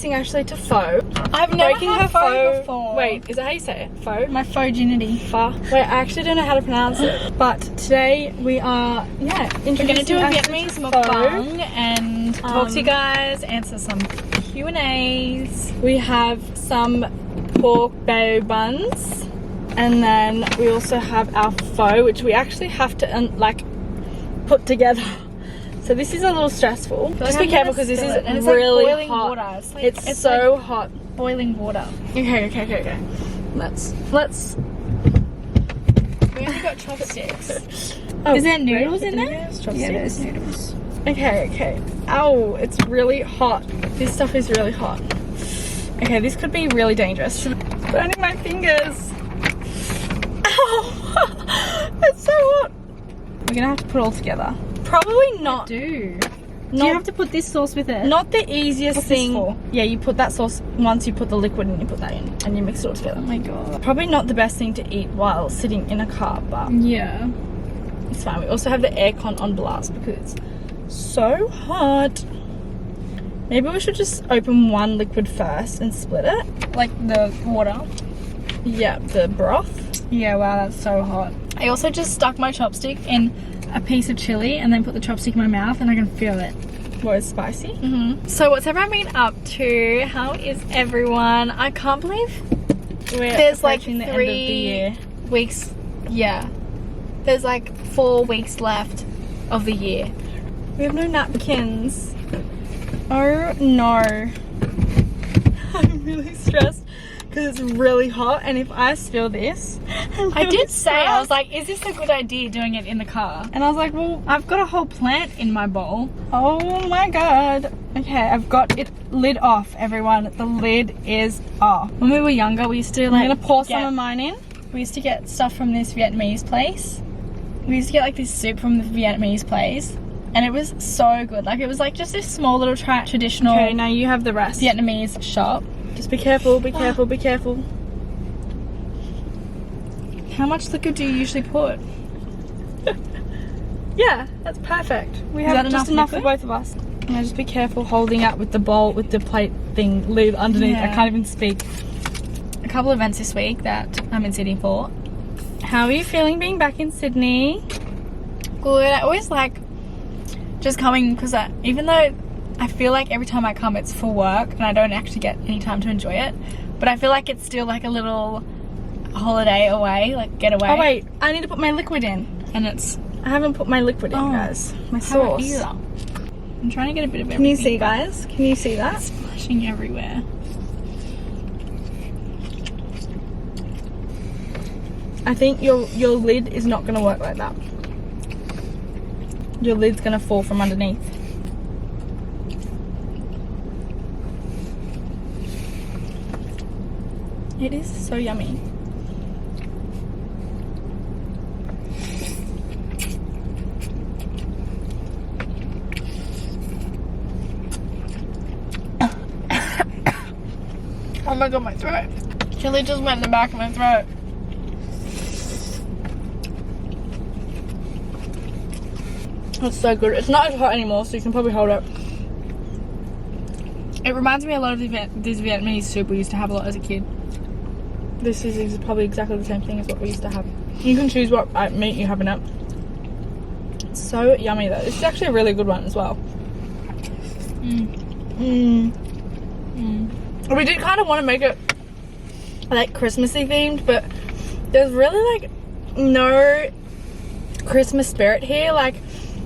switching actually to faux. I've never had pho before. Wait, is that how you say it? Faux? My phoginity. Wait, I actually don't know how to pronounce it. But today we are, We're going to do a Vietnamese mukbang and talk to you guys, answer some Q&As. We have some pork bao buns. And then we also have our pho, which we actually have to put together. So this is a little stressful. Just be careful because this is really boiling hot. water. It's so hot. Boiling water. Okay. Let's. We only got chopsticks. Oh, Is there noodles wait, in there? there's chopsticks. Yeah, there's noodles. Okay. Ow, it's really hot. This stuff is really hot. Okay, this could be really dangerous. Burning my fingers. Ow! It's so hot. We're gonna have to put it all together. Probably not. Do you have to put this sauce with it? Not the easiest What's this thing. for? Yeah, you put that sauce once you put the liquid and you put that in and you mix it all together. Oh my god. Probably not the best thing to eat while sitting in a car, but Yeah. it's fine. We also have the aircon on blast because it's so hot. Maybe we should just open one liquid first and split it. Like the water? Yeah, the broth. Yeah, wow, that's so hot. I also just stuck my chopstick in a piece of chili and then put the chopstick in my mouth and I can feel it. What, is spicy? Mm-hmm. So what's everyone been up to? How is everyone? I can't believe there's like approaching the 3 end of the year. weeks. Yeah. There's like 4 weeks left of the year. We have no napkins. Oh no. I'm really stressed because it's really hot and if I spill this, I did say, I was like, is this a good idea doing it in the car? and I was like, well, I've got a whole plant in my bowl. oh my god. Okay, I've got it lid off, everyone. The lid is off. When we were younger, we used to I'm like gonna pour some of mine in. We used to get stuff from this Vietnamese place. We used to get like this soup from the Vietnamese place. And it was so good. Like it was like just this small little traditional Okay, now you have the rest. Vietnamese shop. Just be careful, be careful. How much liquid do you usually put? Yeah, that's perfect. We Is have that just enough for liquid? both of us. Now just be careful holding out with the bowl, with the plate thing lid underneath. I Yeah. can't even speak. A couple of events this week that I'm in Sydney for. How are you feeling being back in Sydney? Good. I always like just coming because even though I feel like every time I come it's for work and I don't actually get any time to enjoy it, but I feel like it's still like a little holiday away, like getaway. Oh wait, I need to put my liquid in. And it's I haven't put my liquid in, guys. My sauce. either. I'm trying to get a bit of everything. Can you see, guys? Can you see that? Splashing everywhere. I think your lid is not going to work like that. Your lid's going to fall from underneath. It is so yummy. Oh my god, my throat. Chili just went in the back of my throat. It's so good. It's not as hot anymore, so you can probably hold it. It reminds me a lot of this Vietnamese soup we used to have a lot as a kid. This is probably exactly the same thing as what we used to have. You can choose what meat you have in it. It's so yummy though. This is actually a really good one as well. We did kind of want to make it like Christmassy themed, but there's really like no Christmas spirit here. Like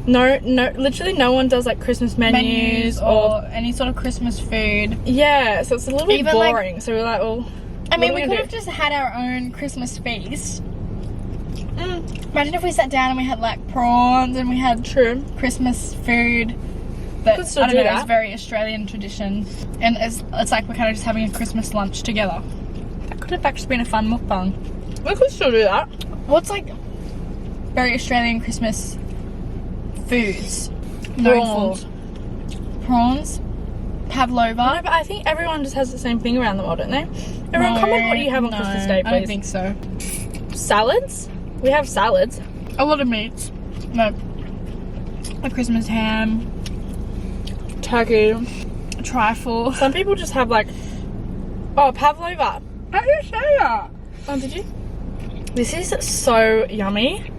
no, literally no one does like Christmas menus or any sort of Christmas food. Yeah, so it's a little bit Even, boring. like, so we're like, well, I mean, what we are could gonna have just had our own Christmas feast. Imagine if we sat down and we had like prawns and we had True. Christmas food. That could still I don't do know, that. it's very Australian tradition, and it's like we're kind of just having a Christmas lunch together. That could have actually been a fun mukbang. We could still do that. What's like very Australian Christmas foods? known for? Prawns, pavlova. No, but I think everyone just has the same thing around the world, don't they? Everyone, comment what you have on Christmas Day, please. I don't think so. Salads? We have salads. A lot of meats. No. A Christmas ham. Turkey. trifle. Some people just have like, oh, pavlova. How do you say that? Oh, did you? This is so yummy.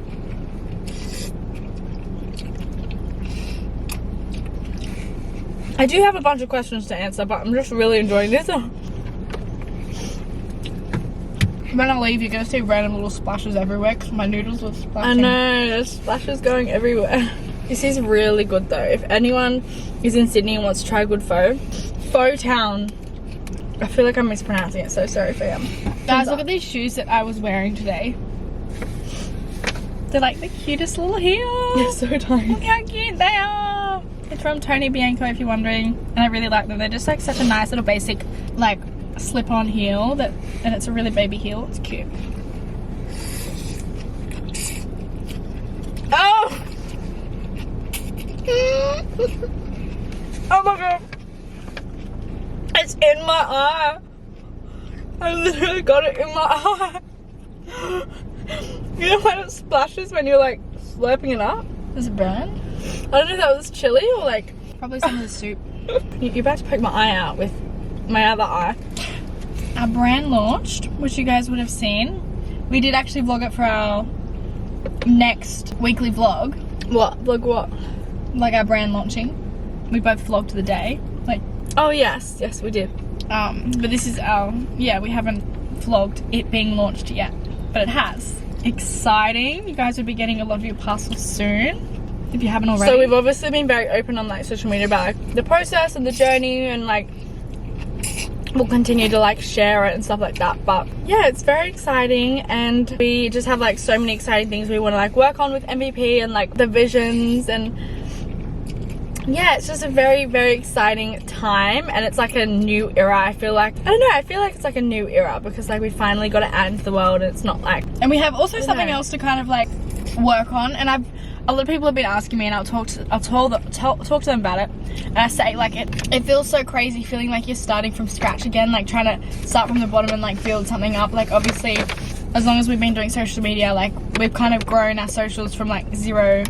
I do have a bunch of questions to answer, but I'm just really enjoying this. When I leave, you're going to see random little splashes everywhere because my noodles are splashing. I know, there's splashes going everywhere. This is really good though. If anyone is in Sydney and wants to try good pho, Pho Town. I feel like I'm mispronouncing it, so sorry if I am. Guys, look at these shoes that I was wearing today. They're like the cutest little heels. They're so tiny. Look how cute they are. It's from Tony Bianco, if you're wondering, and I really like them. They're just like such a nice little basic like slip-on heel and it's a really baby heel. It's cute. Oh! Oh my god. It's in my eye. I literally got it in my eye. You know when it splashes when you're like slurping it up? Does it burn? I don't know if that was chili or like... Probably some of the soup. You're about to poke my eye out with my other eye. Our brand launched, which you guys would have seen. We did actually vlog it for our next weekly vlog. What? Vlog what? Like our brand launching. We both vlogged the day. Like, oh yes, yes we did. but this is our, yeah, we haven't vlogged it being launched yet, but it has. Exciting. You guys will be getting a lot of your parcels soon if you haven't already. So we've obviously been very open on like social media about like the process and the journey, and like we'll continue to like share it and stuff like that. But yeah, it's very exciting, and we just have like so many exciting things we want to like work on with MVP and like the visions, and yeah, it's just a very, very exciting time, and it's like a new era. I feel like, I don't know, I feel like it's like a new era because like we finally got it out into the world, and it's not like, and we have also something else to kind of like work on, and a lot of people have been asking me, and I'll talk to them about it, and I say like it feels so crazy feeling like you're starting from scratch again, like trying to start from the bottom and like build something up. Like obviously as long as we've been doing social media, like we've kind of grown our socials from like 0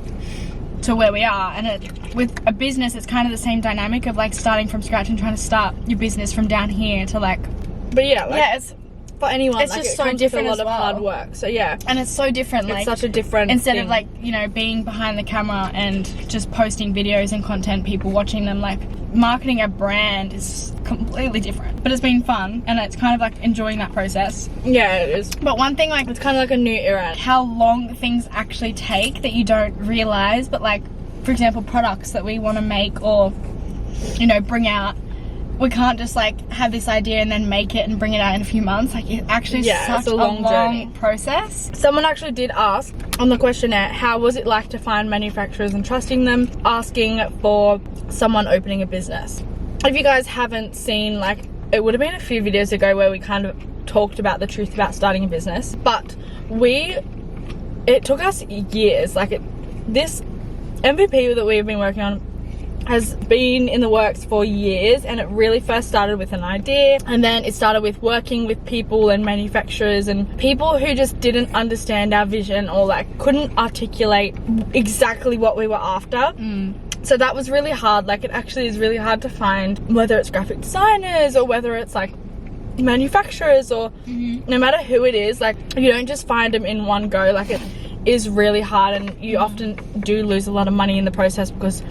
to where we are, and with a business it's kind of the same dynamic of like starting from scratch and trying to start your business from down here to like, but yeah, like, yeah, it's for anyone, it's like, just it so comes different with a lot as of well. hard work. So yeah, and it's so different. It's like such a different instead thing. of like, you know, being behind the camera and just posting videos and content, people watching them, like marketing a brand is completely different. But it's been fun, and it's kind of like enjoying that process. Yeah, it is. But one thing, like, It's kind of like a new era. how long things actually take that you don't realize, but like, for example, products that we want to make or, you know, bring out, we can't just like have this idea and then make it and bring it out in a few months. Like it actually is such a long journey. process. Someone actually did ask on the questionnaire, how was it like to find manufacturers and trusting them, asking for someone opening a business. If you guys haven't seen, like, it would have been a few videos ago where we kind of talked about the truth about starting a business, but it took us years. Like this MVP that we've been working on has been in the works for years, and it really first started with an idea, and then it started with working with people and manufacturers and people who just didn't understand our vision or like couldn't articulate exactly what we were after. So that was really hard. Like it actually is really hard to find, whether it's graphic designers or whether it's like manufacturers or no matter who it is, like you don't just find them in one go. Like it is really hard, and you often do lose a lot of money in the process because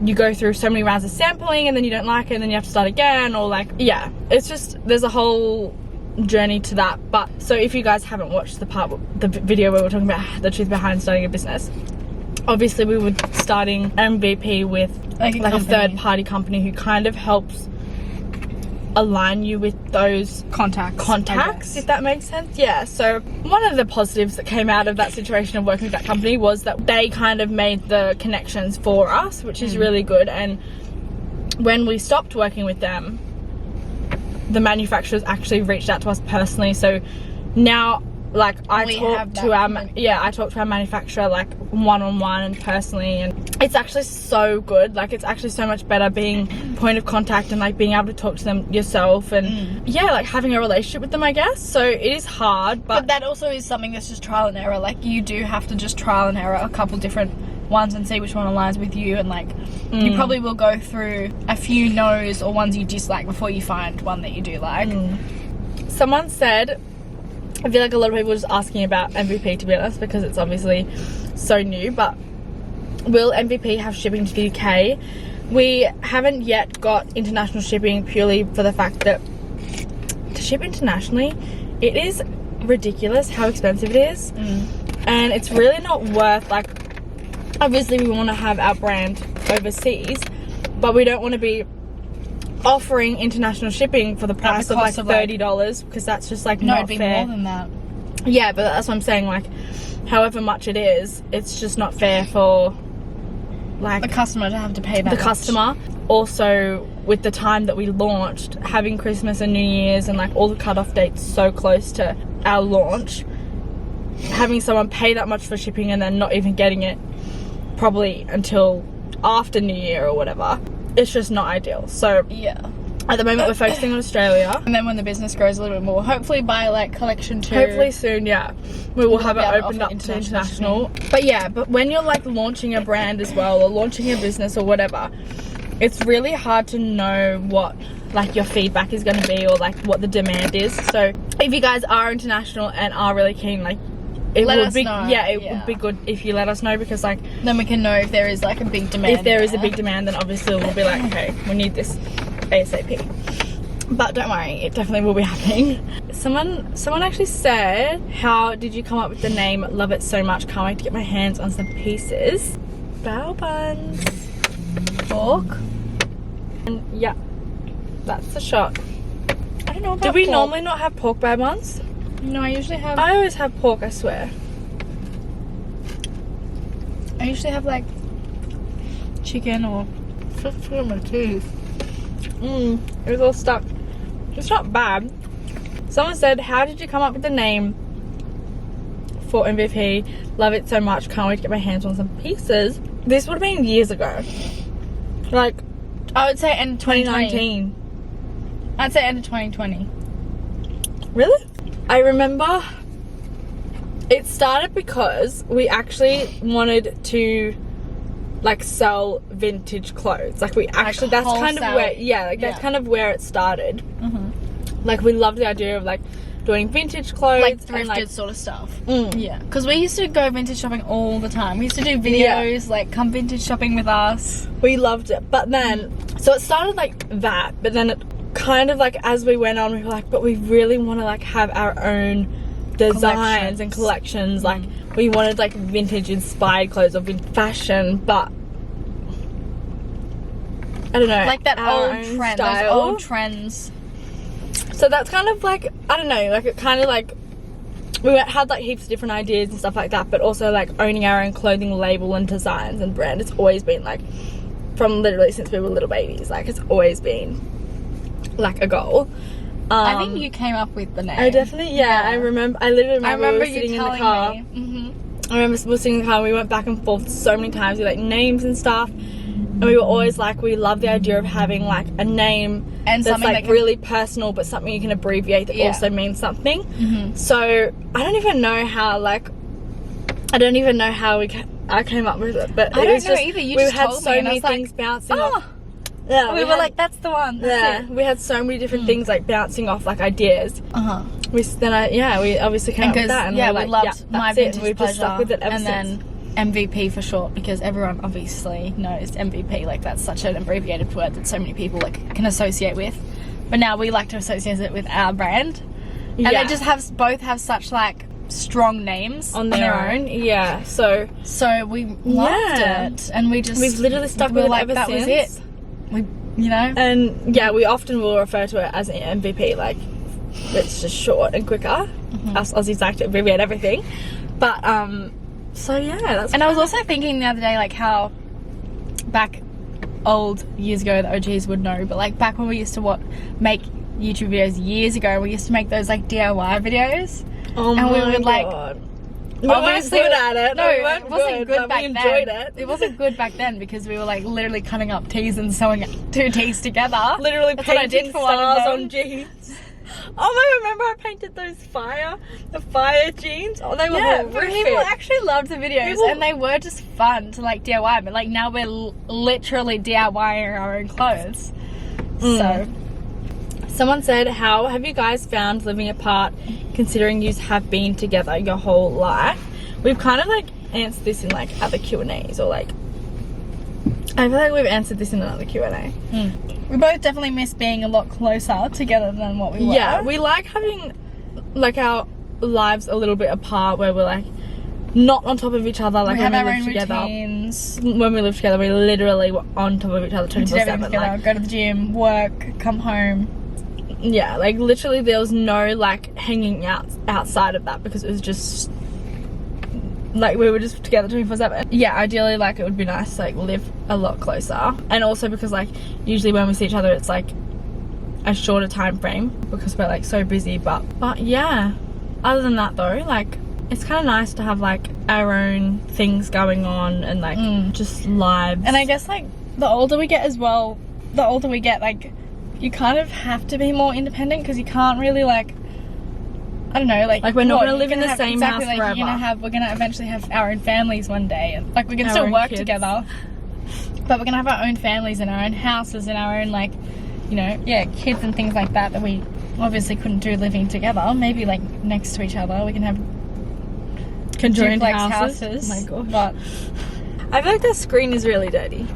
you go through so many rounds of sampling and then you don't like it and then you have to start again, or like, yeah, it's just, there's a whole journey to that. But so if you guys haven't watched the video where we're talking about the truth behind starting a business, obviously we were starting MVP with like a third party company who kind of helps align you with those contacts, if that makes sense. Yeah, so one of the positives that came out of that situation of working with that company was that they kind of made the connections for us, which is really good. And when we stopped working with them, the manufacturers actually reached out to us personally. So now like I We talk have to that. I talk to our manufacturer like one-on-one and personally, and it's actually so good. Like it's actually so much better being point of contact and like being able to talk to them yourself and yeah, like having a relationship with them, I guess. So it is hard, But that also is something that's just trial and error. Like you do have to just trial and error a couple different ones and see which one aligns with you, and like you probably will go through a few no's or ones you dislike before you find one that you do like. Someone said, I feel like a lot of people are just asking about MVP, to be honest, because it's obviously so new, but will MVP have shipping to the UK? We haven't yet got international shipping purely for the fact that to ship internationally, it is ridiculous how expensive it is. And it's really not worth, like, obviously we want to have our brand overseas, but we don't want to be offering international shipping for the price of like $30, because that's just like not it'd be fair. more than that. Yeah, but that's what I'm saying, like however much it is, it's just not fair for like The customer to have to pay that the much. customer. Also, with the time that we launched, having Christmas and New Year's and like all the cutoff dates so close to our launch, having someone pay that much for shipping and then not even getting it probably until after New Year or whatever, it's just not ideal. So Yeah. at the moment we're focusing on Australia. And then when the business grows a little bit more, hopefully by like collection 2. Hopefully soon, yeah, we will have be it able to opened offer up to international international. But yeah, but when you're like launching a brand as well, or launching a business or whatever, it's really hard to know what like your feedback is going to be, or like what the demand is. So if you guys are international and are really keen, like it Let would us be know. it Yeah. would be good if you let us know, because like Then we can know if there is like a big demand. if there is a big demand, then obviously we'll be like, okay, we need this ASAP. But don't worry, it definitely will be happening. Someone actually said, how did you come up with the name Love It So Much? Can't wait to get my hands on some pieces. Bao buns. Pork. And yeah, that's the shot. I don't know about Do we pork. normally not have pork bao buns? No, I usually have. I always have pork, I swear. I usually have like chicken or fish in my teeth. It was all stuck. It's not bad. Someone said, how did you come up with the name for MVP? Love it so much. Can't wait to get my hands on some pieces. This would have been years ago. Like I would say end of 2019. 2019. I'd say end of 2020. Really? I remember it started because we actually wanted to like sell vintage clothes. Like we actually, that's kind of wholesale. where, yeah, like that's kind of where it started. Like we loved the idea of like doing vintage clothes, Like and thrifted like sort of stuff. Mm. Yeah. Because we used to go vintage shopping all the time. We used to do videos, like come vintage shopping with us. we loved it. But then, so it started like that, but then it kind of like as we went on, we were like, but we really want to like have our own designs and collections. Like we wanted like vintage inspired clothes or vintage fashion, but I don't know, Like that our old own trend, style. those old trends. So that's kind of like, I don't know, like it kind of like we had like heaps of different ideas and stuff like that, but also like owning our own clothing label and designs and brand. It's always been like, from literally since we were little babies, like it's always been like a goal. I think you came up with the name. I definitely, yeah. I literally remember we were sitting in the car. I remember we were sitting in the car and we went back and forth so many times with like names and stuff, and we were always like, we love the idea of having like a name And that's something like that really personal, but something you can abbreviate that also means something. So I don't even know how I came up with it, but I it don't was know just either. You we just had told so me and I many was like, things bouncing oh. off. Yeah, We were like, that's the one. That's we had so many different things like bouncing off like ideas. it. We obviously came up with that, and we we were like, loved yeah, My that's it. Vintage And we've just stuck Pleasure, with it ever and since. then MVP for short, because everyone obviously knows MVP. Like that's such an abbreviated word that so many people like can associate with. But now we like to associate it with our brand, and Yeah. they just both have such like strong names on their own. Yeah, so we loved it, and we've literally stuck with it like ever that since. was it. We, you know, And yeah, we often will refer to it as an MVP, like it's just short and quicker. Us Aussies like to abbreviate everything, but so yeah, that's. And I was also thinking the other day, like how back old years ago, the OGs would know, but like back when we used to make YouTube videos years ago, we used to make those like DIY videos. Oh and we my would like God. We weren't obviously good at it. No, We weren't it wasn't good but back we then. enjoyed it. It wasn't good back then because we were like literally cutting up tees and sewing two tees together. Literally That's what I painting did for one of stars them. on jeans. Oh my God, remember I painted those the fire jeans? Oh, they were Yeah, but horrific. people actually loved the videos People- and they were just fun to like DIY, but like now we're literally DIYing our own clothes. So Someone said, how have you guys found living apart considering you have been together your whole life? We've kind of like answered this in like other Q&As, or like I feel like we've answered this in another Q&A. we both definitely miss being a lot closer together than what we were. Yeah, we like having like our lives a little bit apart where we're like not on top of each other, like we when have we our live own together. routines. When we live together, we literally were on top of each other We did everything 24/7. together. Like, Go to the gym, work, come home. yeah, like literally there was no like hanging out outside of that because it was just like we were just together 24/7. Yeah, ideally like it would be nice to like live a lot closer, and also because like usually when we see each other it's like a shorter time frame because we're like so busy, but yeah, other than that though, like it's kind of nice to have like our own things going on and like just lives. And I guess like the older we get as well, the older we get, like you kind of have to be more independent because you can't really like, I don't know, like we're not gonna you're live in the have- same exactly, house like, forever. We're gonna eventually have our own families one day, and like we can Our still own work kids. together, but we're gonna have our own families and our own houses and our own like, you know, kids and things like that we obviously couldn't do living together. Maybe like next to each other we can have Conjoined duplex houses. houses. Oh my gosh. But I feel like the screen is really dirty.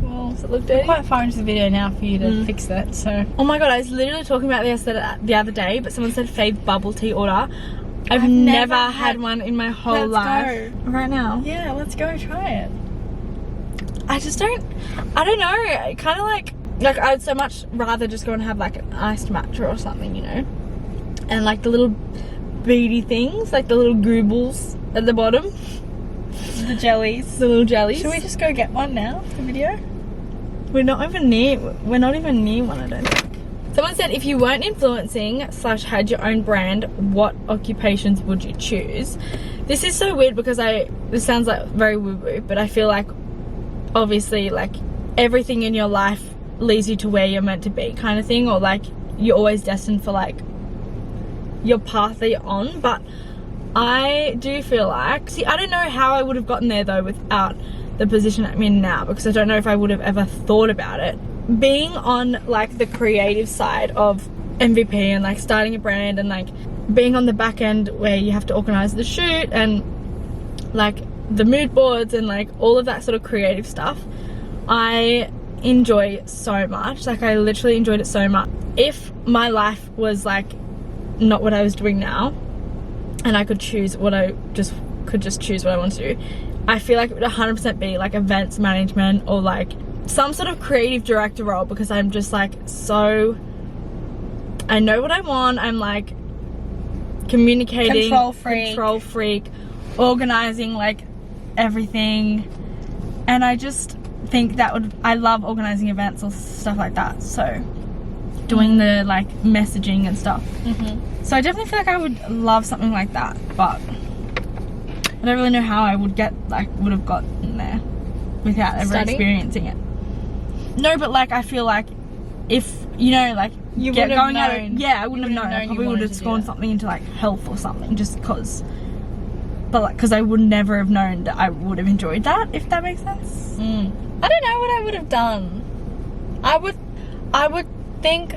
well, Does it look we're dirty? quite far into the video now for you to fix that. So Oh my God, I was literally talking about this the other day, but someone said fave bubble tea order. I've I've never never had had- one in my whole Let's life. go. Right now. yeah, let's go try it. I don't know. I kind of like I'd so much rather just go and have like an iced matcha or something, you know? And like the little beady things, like the little goobles at the bottom. The jellies. The little jellies. Should we just go get one now for the video? We're not even near one, I don't think. Someone said, if you weren't influencing / had your own brand, what occupations would you choose? This is so weird because this sounds like very woo-woo, but I feel like obviously like everything in your life leads you to where you're meant to be kind of thing, or like you're always destined for like your path that you're on. But I do feel like, I don't know how I would have gotten there though without the position I'm in now, because I don't know if I would have ever thought about it. Being on like the creative side of MVP and like starting a brand and like being on the back end where you have to organize the shoot and like the mood boards and like all of that sort of creative stuff, I enjoy so much. Like I literally enjoyed it so much. If my life was like not what I was doing now and I could choose what I could just choose what I want to do, I feel like it would 100% be like events management or like some sort of creative director role, because I'm just like so, I know what I want. I'm like communicating, control freak, organizing like everything, and I just think I love organizing events or stuff like that, so doing the like messaging and stuff. So I definitely feel like I would love something like that, but I don't really know how I would have gotten there without ever experiencing it. No, but like I feel like if you know, like You would have known. I wouldn't have known. I probably would have gone something into like health or something, just because. But like, because I would never have known that I would have enjoyed that, if that makes sense. I don't know what I would have done. I would think,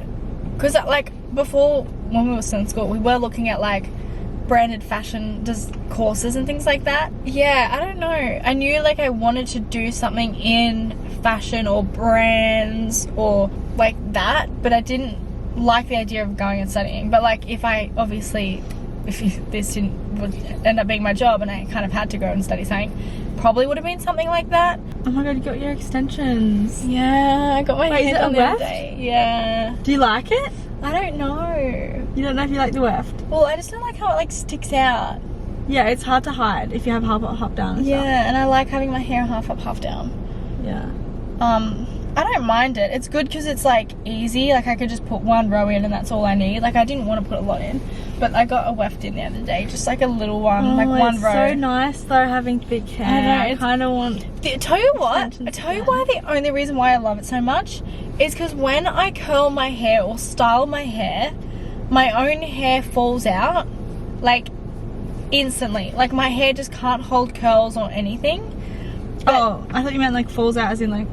because like before when we were still in school, we were looking at like branded fashion courses and things like that. Yeah, I don't know. I knew like I wanted to do something in fashion or brands or like that, but I didn't like the idea of going and studying. But like if this would end up being my job and I kind of had to go and study something, probably would have been something like that. Oh my god, you got your extensions. Yeah, I got my Wait, is hair it a done the other weft? day. Yeah. Do you like it? I don't know. You don't know if you like the weft? Well, I just don't like how it like sticks out. Yeah, it's hard to hide if you have half up, half down and stuff. Yeah, and I like having my hair half up, half down. Yeah. I don't mind it. It's good because it's like easy. Like I could just put one row in and that's all I need. Like I didn't want to put a lot in, but I got a weft in the other day, just like a little one, like one it's row. So nice though having thick hair. I kind of want. Tell you what. I tell you why the only reason why I love it so much is because when I curl my hair or style my hair, my own hair falls out like instantly. Like my hair just can't hold curls or anything. Oh, I thought you meant like falls out as in like.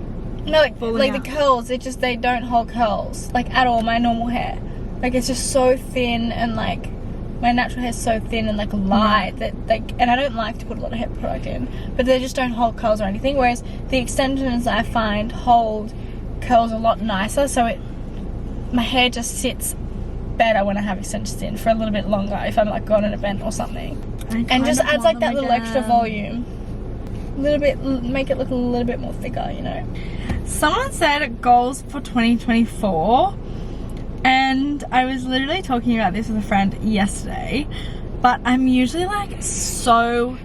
No, like the curls, they don't hold curls, like at all, my normal hair. Like it's just so thin and like, my natural hair's so thin and like light that like, and I don't like to put a lot of hair product in, but they just don't hold curls or anything, whereas the extensions I find hold curls a lot nicer, so my hair just sits better when I have extensions in for a little bit longer if I'm like going to an event or something. And just adds like that little extra volume. A little bit, make it look a little bit more thicker, you know. Someone said goals for 2024, and I was literally talking about this with a friend yesterday, but I'm usually like so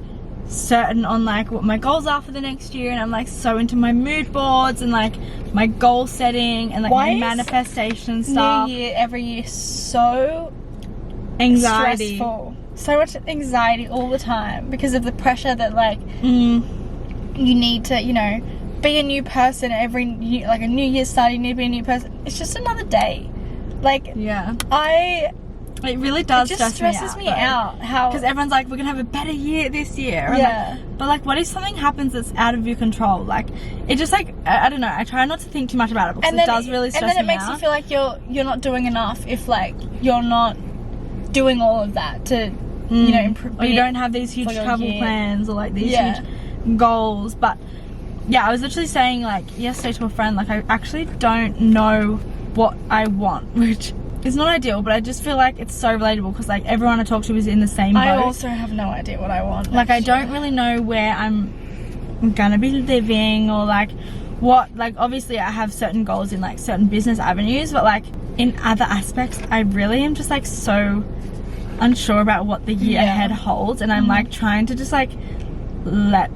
certain on like what my goals are for the next year, and I'm like so into my mood boards and like my goal setting and like my manifestation stuff. New year every year so anxiety, stressful, so much anxiety all the time because of the pressure that like you need to, you know, be a new person every year, like a new year start, you need to be a new person. It's just another day. Like it really does. It just stresses me out. How? Because everyone's like, we're gonna have a better year this year. Yeah. But like, what if something happens that's out of your control? Like, it just like I don't know. I try not to think too much about it because it does really stress me out. And then it makes you feel like you're not doing enough if like you're not doing all of that to you know improve. Or you don't have these huge travel plans or like these huge goals. But yeah, I was literally saying like yesterday to a friend, like I actually don't know what I want, which is not ideal, but I just feel like it's so relatable because like everyone I talk to is in the same boat. I also have no idea what I want. Like I don't really know where I'm gonna be living or like what, like obviously I have certain goals in like certain business avenues, but like in other aspects I really am just like so unsure about what the year ahead holds, and I'm like trying to just like let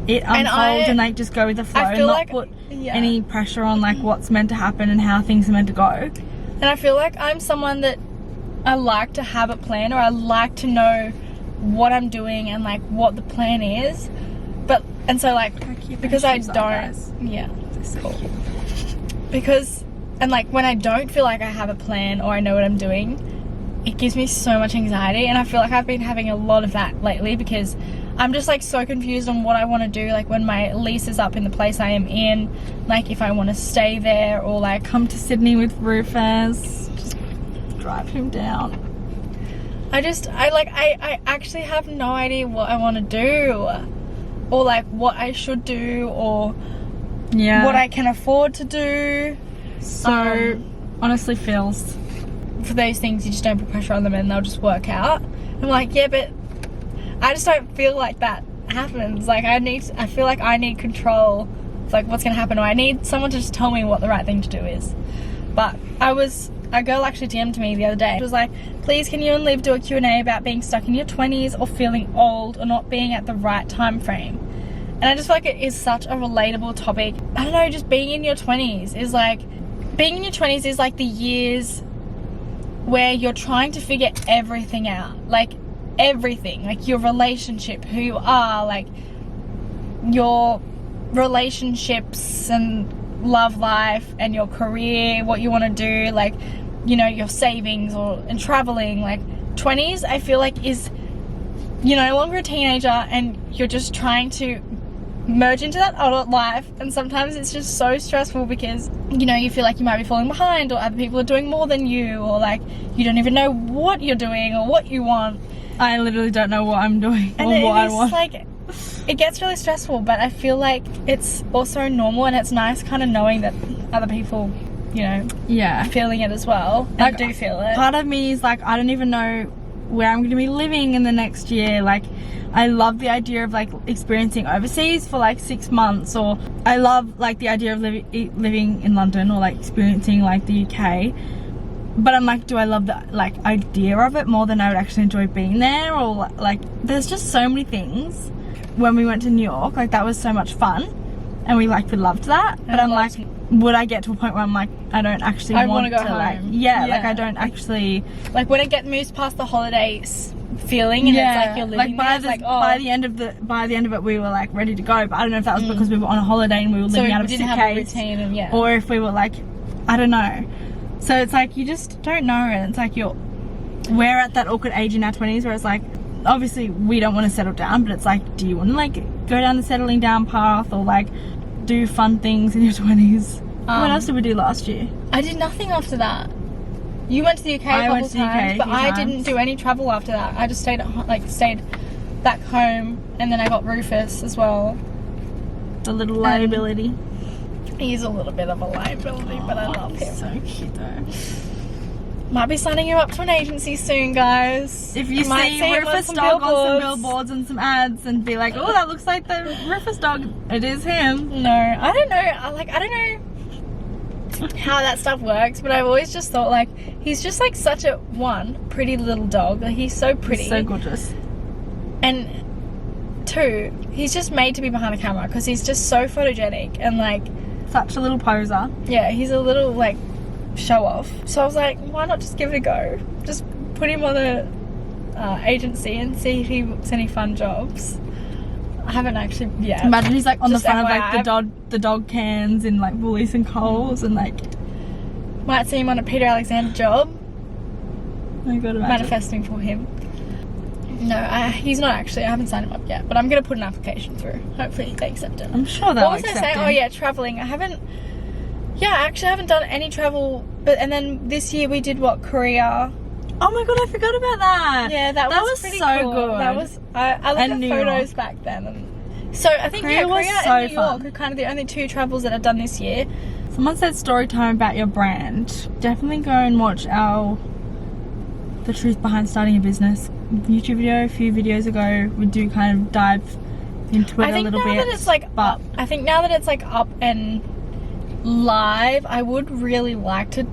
it unfold and like just go with the flow and not like, put any pressure on like what's meant to happen and how things are meant to go. And I feel like I'm someone that I like to have a plan, or I like to know what I'm doing and like what the plan is, but and so like because I don't cool. Because and like when I don't feel like I have a plan or I know what I'm doing, it gives me so much anxiety, and I feel like I've been having a lot of that lately because I'm just like so confused on what I want to do, like when my lease is up in the place I am in, like if I want to stay there or like come to Sydney with Rufus, just drive him down. I actually have no idea what I want to do or like what I should do or what I can afford to do. So honestly feels for those things you just don't put pressure on them and they'll just work out. I'm like, yeah, but I just don't feel like that happens. Like I feel like I need control of like what's gonna happen, or I need someone to just tell me what the right thing to do is. But a girl actually DM'd me the other day. It was like, please can you and Liv do a Q&A about being stuck in your 20s or feeling old or not being at the right time frame. And I just feel like it is such a relatable topic. I don't know, just being in your 20s is like, being in your 20s is like the years where you're trying to figure everything out. Like everything, like your relationship, who you are, like your relationships and love life and your career, what you want to do, like, you know, your savings and traveling. Like 20s I feel like is you're no longer a teenager and you're just trying to merge into that adult life, and sometimes it's just so stressful because, you know, you feel like you might be falling behind or other people are doing more than you, or like you don't even know what you're doing or what you want. I literally don't know what I'm doing or what I want. Like, it gets really stressful, but I feel like it's also normal, and it's nice kind of knowing that other people, you know, are feeling it as well, and like, do feel it. Part of me is like, I don't even know where I'm going to be living in the next year. Like, I love the idea of like experiencing overseas for like 6 months, or I love like the idea of living in London or like experiencing like the UK. But I'm like, do I love the like idea of it more than I would actually enjoy being there? Or like, there's just so many things. When we went to New York, like that was so much fun, and we loved that. But I'm like, loved- would I get to a point where I'm like, I don't actually I want wanna go to like, home. like Yeah. I don't actually. Like when it gets moves past the holidays feeling, and it's like you're living by there, by the end of it, we were like ready to go. But I don't know if that was because we were on a holiday and we were living out of didn't have a suitcase, routine, and or if we were like, I don't know. So it's like you just don't know, and it's like we're at that awkward age in our 20s where it's like, obviously we don't want to settle down, but it's like, do you want to like go down the settling down path or like do fun things in your 20s? What else did we do last year? I did nothing after that. You went to the UK I a went couple to the UK times, a but few I times. didn't do any travel after that. I just stayed stayed back home, and then I got Rufus as well. The little liability. He's a little bit of a liability, but I love him. So cute though. Might be signing you up to an agency soon, guys. If you might see him on Rufus some dog on some billboards. billboards and some ads and be like, oh, that looks like the Rufus dog. It is him. No, I don't know. I don't know how that stuff works, but I've always just thought like he's just like such a pretty little dog. Like he's so pretty, He's so gorgeous. and 2, he's just made to be behind a camera because he's just so photogenic and like Such a little poser. yeah, he's a little like show off. So I was like, why not just give it a go? Just put him on a agency and see if he books any fun jobs. I haven't actually yet. Imagine he's like on the Just front of like FYI. the dog cans in like Woolies and Coles and like, Might see him on a Peter Alexander job. oh my god, imagine. Manifesting for him. No, he's not actually. I haven't signed him up yet, but I'm gonna put an application through. Hopefully they accept it. I'm sure they'll What was I accept saying? him. Oh yeah, traveling. I haven't. Yeah, I actually haven't done any travel. But and then this year we did Korea. Oh my god, I forgot about that. Yeah, that was pretty so cool. good. That was. I looked And at New photos York. back then. And so I think Korea was Korea so and New York fun. are kind of the only 2 travels that I've done this year. Someone said story time about your brand. Definitely go and watch the truth behind starting a business YouTube video a few videos ago. We do kind of dive into it I a think little now bit. that it's like but up, I think now that it's like up and live, I would really like to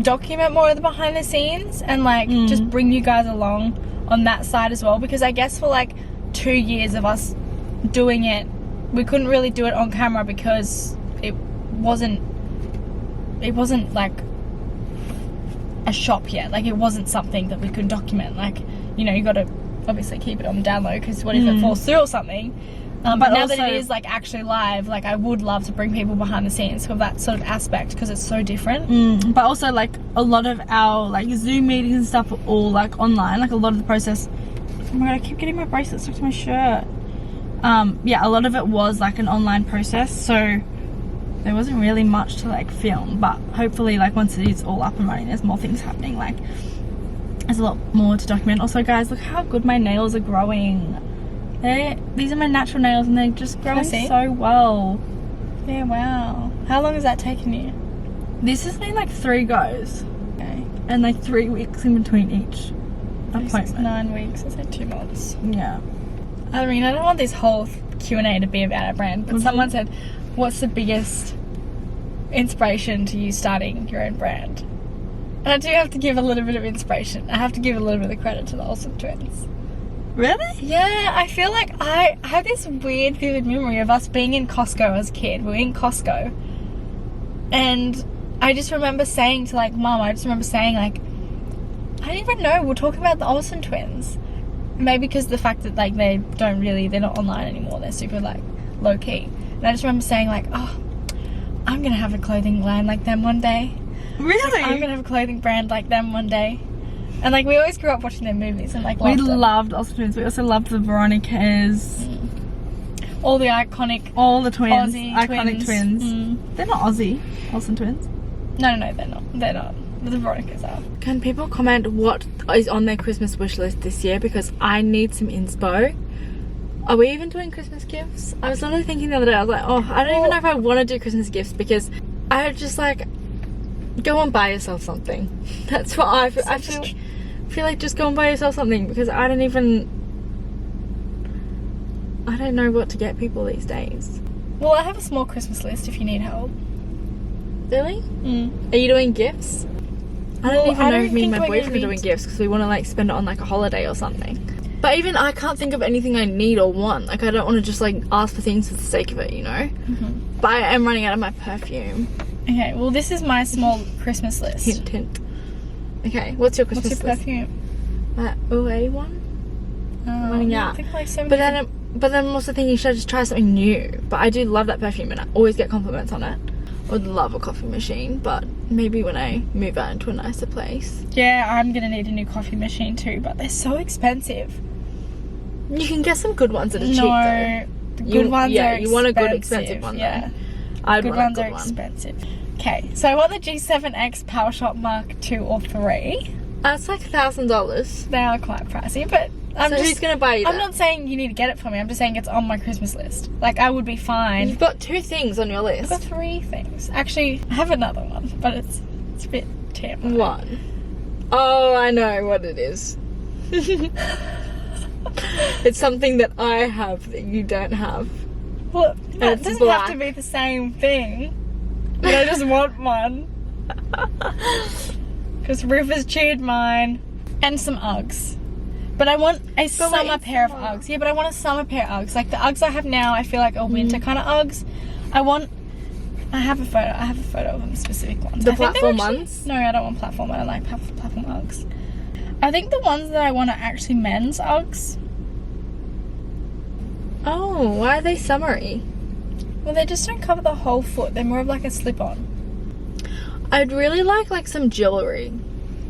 document more of the behind the scenes and like just bring you guys along on that side as well, because I guess for like 2 years of us doing it, we couldn't really do it on camera because it wasn't like a shop yet. Like it wasn't something that we could document. Like, you know, you got to obviously keep it on the down low because what if it falls through or something. But now that also- it is like actually live, like I would love to bring people behind the scenes for that sort of aspect because it's so different. but also like a lot of our like Zoom meetings and stuff are all like online. Like a lot of the process. Oh my god, I keep getting my bracelet stuck to my shirt. Yeah, a lot of it was like an online process, so there wasn't really much to like film. But hopefully, like once it is all up and running, there's more things happening. Like there's a lot more to document. Also, guys, look how good my nails are growing. These are my natural nails, and they're just growing see? so well. Yeah, wow. How long has that taken you? This has been like 3 goes, Okay. and like 3 weeks in between each 6, appointment. 9 weeks. It's like 2 months. Yeah. I mean, I don't want this whole Q&A to be about our brand, but someone said, what's the biggest inspiration to you starting your own brand? And I do have to give a little bit of inspiration. I have to give a little bit of credit to the Olsen twins. Really? Yeah, I feel like I have this weird, vivid memory of us being in Costco as a kid. We were in Costco. And I just remember saying to, like, Mum, I don't even know, we're talking about the Olsen twins. Maybe because of the fact that, like, they're not online anymore. They're super, like, low-key. And I just remember saying, like, oh, I'm going to have a clothing line like them one day. Really? I'm going to have a clothing brand like them one day. And, like, we always grew up watching their movies and, like, We loved them. loved Olsen twins. We also loved the Veronicas. All the iconic All the twins. Aussie Iconic twins. Mm. They're not Aussie. Olsen twins. No, they're not. They're not. But the Veronicas are. Can people comment what is on their Christmas wish list this year? Because I need some inspo. Are we even doing Christmas gifts? I was literally thinking the other day, I was like, oh, I don't even know if I want to do Christmas gifts because I just like, go and buy yourself something. That's what I feel. I feel like just go and buy yourself something because I don't know what to get people these days. Well, I have a small Christmas list if you need help. Really? Are you doing gifts? I don't Well, even I know don't if me and think my we're gonna boyfriend be are doing gifts because we want to like spend it on like a holiday or something. But even I can't think of anything I need or want. Like, I don't want to just like ask for things for the sake of it, you know. But I am running out of my perfume. Okay, well, this is my small Christmas list. Hint, hint. Okay, what's your Christmas What's your list? perfume? That OA one? Running out. I think like 7 But then I'm also thinking, should I just try something new? But I do love that perfume and I always get compliments on it. I would love a coffee machine, but maybe when I move out into a nicer place. Yeah, I'm gonna need a new coffee machine too, but they're so expensive. You can get some good ones that are cheap though. No, the good ones are expensive. You want a good expensive one though. Yeah, I'd good want ones a are good one. expensive. Okay, so I want the G7X PowerShop Mark 2 or 3. That's like $1,000. They are quite pricey, but So who's gonna buy you that? I'm not saying you need to get it for me. I'm just saying it's on my Christmas list. Like, I would be fine. You've got 2 things on your I've got list. 3 things. Actually, I have another one, but it's a bit TMI. One. Oh, I know what it is. It's something that I have that you don't have. Well, that it's doesn't black. have to be the same thing. But I just want one. Because Rufus chewed mine. And some Uggs. But I want a summer pair of Uggs. Yeah, but I want a summer pair of Uggs. Like the Uggs I have now, I feel like are winter kind of Uggs. I have a photo of them, specific ones. The I think they're platform actually- ones? No, I don't want platform. I don't like platform Uggs. I think the ones that I want are actually men's Uggs. Oh, why are they summery? Well, they just don't cover the whole foot. They're more of like a slip-on. I'd really like some jewelry.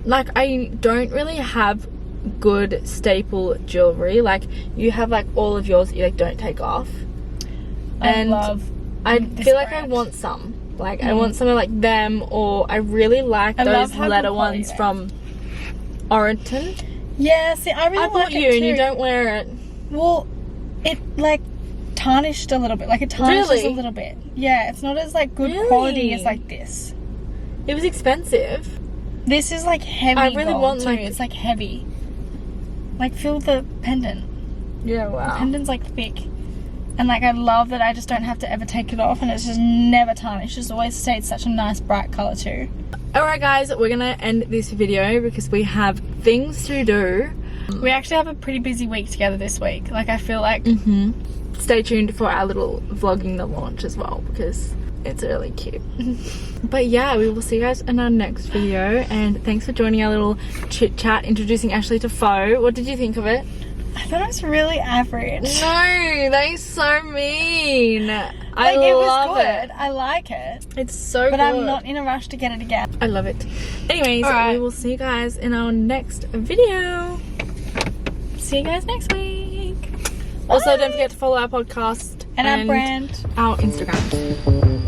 Like, I don't really have good staple jewelry. Like, you have like all of yours that you like don't take off. I love I this feel like I brand. want some. Like, I want some of like them, or I really like I love those how leather good quality ones they are. from Orenton. Yeah, see, I really I like bought it you too. and you don't wear it. Well, it like tarnished a little bit. Like it tarnishes Really? a little bit. Yeah, it's not as like good Really? quality as like this. It was expensive. This is like heavy. I really gold, want, too. like- It's like heavy. Like feel the pendant. Yeah, The wow. pendant's like thick. And like I love that I just don't have to ever take it off and it's just never tarnished. It's always stayed such a nice bright colour too. Alright guys, we're gonna end this video because we have things to do. We actually have a pretty busy week together this week. Like I feel like Stay tuned for our little vlogging the launch as well because it's really cute. But yeah, we will see you guys in our next video, and thanks for joining our little chit chat introducing Ashley to pho. What did you think of it? I thought it was really average. No, they're so mean. I Like it was love good. it. I like it. It's so But good. I'm not in a rush to get it again. I love it. Anyways, Alright. we will see you guys in our next video. See you guys next week. Also, don't forget to follow our podcast And our brand. our Instagram.